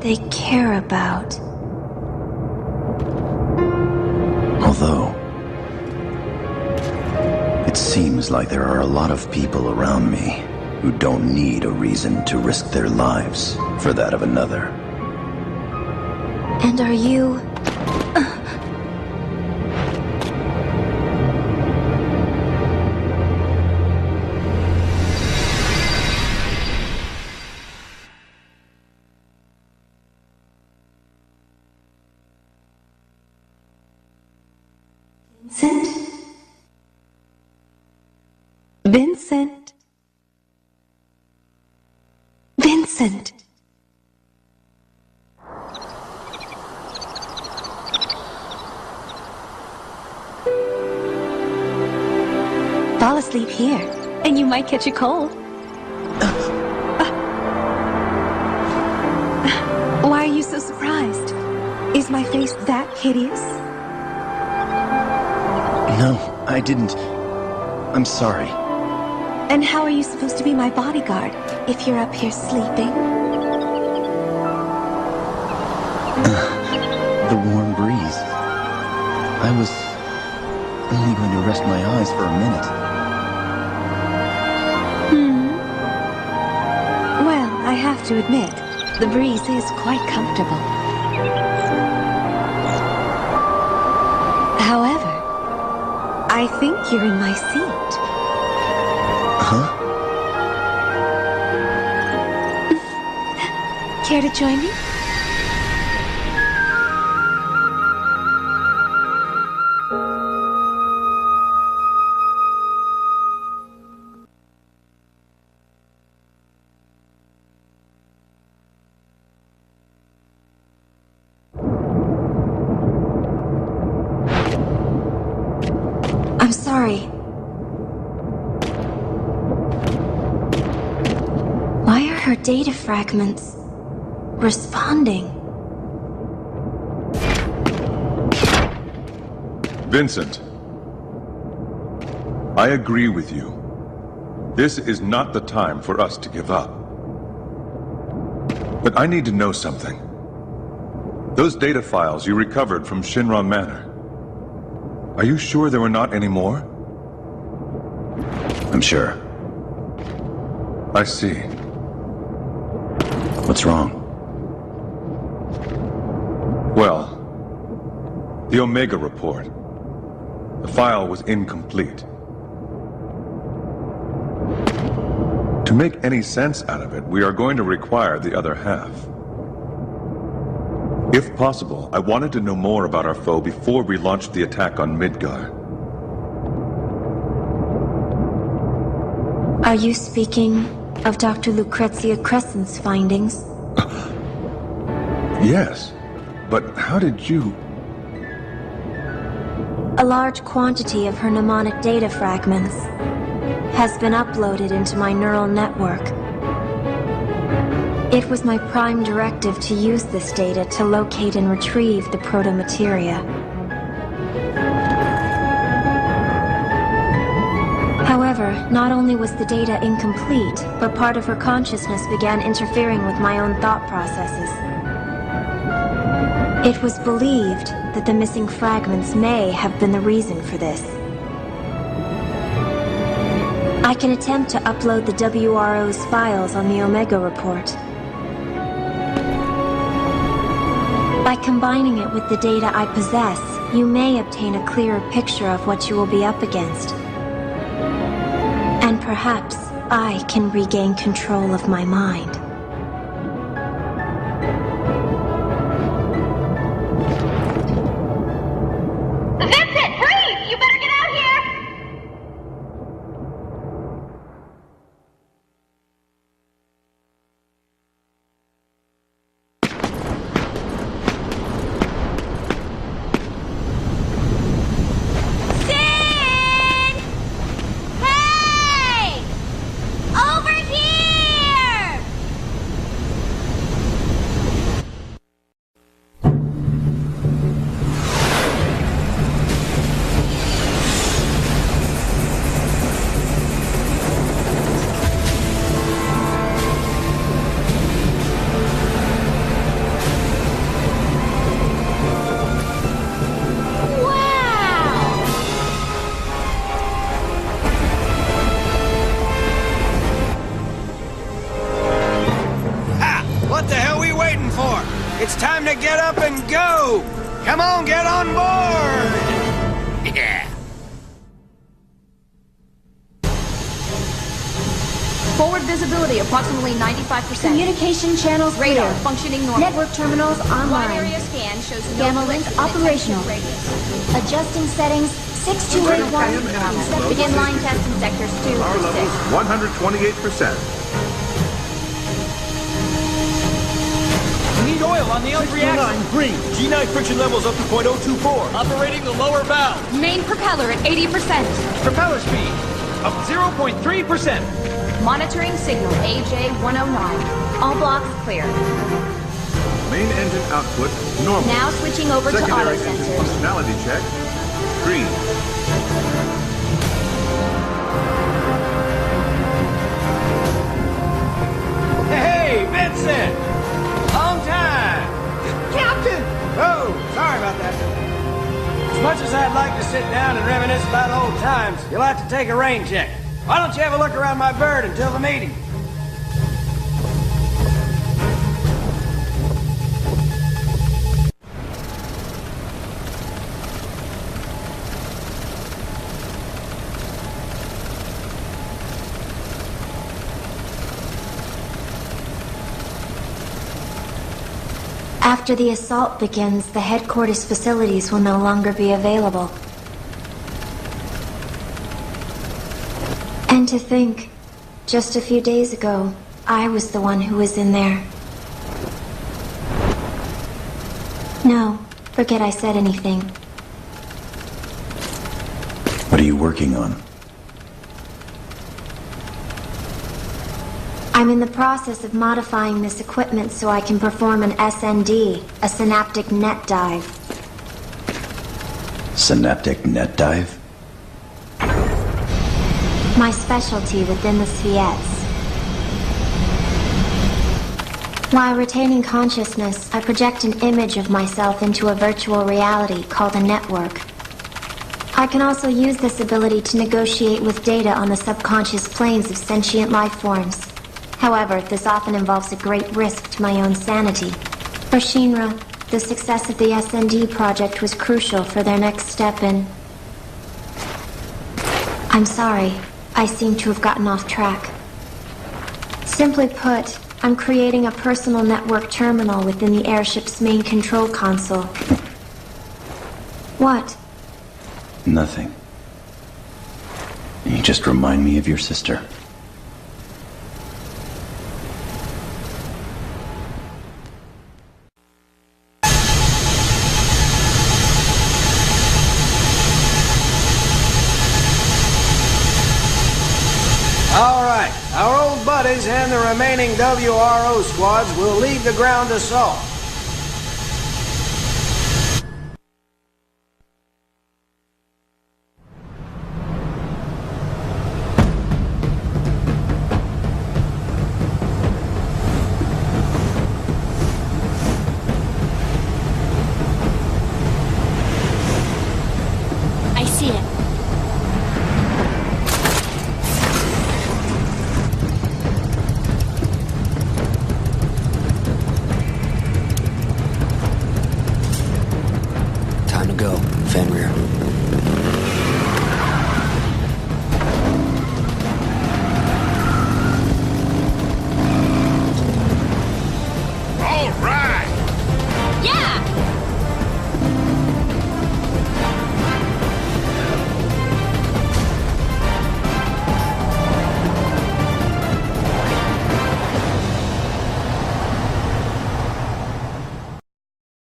they care about. Although, it seems like there are a lot of people around me who don't need a reason to risk their lives for that of another. And are you... Vincent? Vincent? Vincent! Fall asleep here, and you might catch a cold. Why are you so surprised? Is my face that hideous? No, I didn't. I'm sorry. And how are you supposed to be my bodyguard if you're up here sleeping? The warm breeze. I was only going to rest my eyes for a minute. Well, I have to admit, the breeze is quite comfortable. However, I think you're in my seat. Huh? Care to join me? I'm sorry. Why are her data fragments responding? Vincent, I agree with you. This is not the time for us to give up. But I need to know something. Those data files you recovered from Shinra Manor, are you sure there were not any more? I'm sure. I see. What's wrong? Well, the Omega report. The file was incomplete. To make any sense out of it, we are going to require the other half. If possible, I wanted to know more about our foe before we launched the attack on Midgar. Are you speaking of Dr. Lucrezia Crescent's findings? Yes, but how did you... A large quantity of her mnemonic data fragments has been uploaded into my neural network. It was my prime directive to use this data to locate and retrieve the proto-materia. However, not only was the data incomplete, but part of her consciousness began interfering with my own thought processes. It was believed that the missing fragments may have been the reason for this. I can attempt to upload the WRO's files on the Omega report. By combining it with the data I possess, you may obtain a clearer picture of what you will be up against. And perhaps I can regain control of my mind. Vincent, freeze! You better get out here! Sid! Hey! Over here! It's time to get up and go! Come on, get on board! Yeah. Forward visibility approximately 95%. Communication channels Radar clear. functioning normally. Network terminals Wide online. area scan shows no Gamma glitch link in operational. detection radius. Adjusting settings 6281. Begin line test in sectors 2 Power through 6. levels 128%. We need oil on the L reactor. Green. G9 friction levels up to .024. Operating the lower valve. Main propeller at 80%. Propeller speed up 0.3%. Monitoring signal AJ109. All blocks clear. Main engine output normal. Now switching over to auto Secondary engine sensors. functionality check. Green. Hey, Vincent! Long time! Captain! Oh, sorry about that. As much as I'd like to sit down and reminisce about old times, you'll have to take a rain check. Why don't you have a look around my bird until the meeting? After the assault begins, the headquarters facilities will no longer be available. And to think, just a few days ago, I was the one who was in there. No, forget I said anything. What are you working on? I'm in the process of modifying this equipment so I can perform an SND, a synaptic net dive. Synaptic net dive? My specialty within the VIIs. While retaining consciousness, I project an image of myself into a virtual reality called a network. I can also use this ability to negotiate with data on the subconscious planes of sentient life forms. However, this often involves a great risk to my own sanity. For Shinra, the success of the SND project was crucial for their next step in... I'm sorry, I seem to have gotten off track. Simply put, I'm creating a personal network terminal within the airship's main control console. What? Nothing. You just remind me of your sister. All right, our old buddies and the remaining WRO squads will lead the ground assault. I see it. Time to go, Fenrir. All right. Yeah!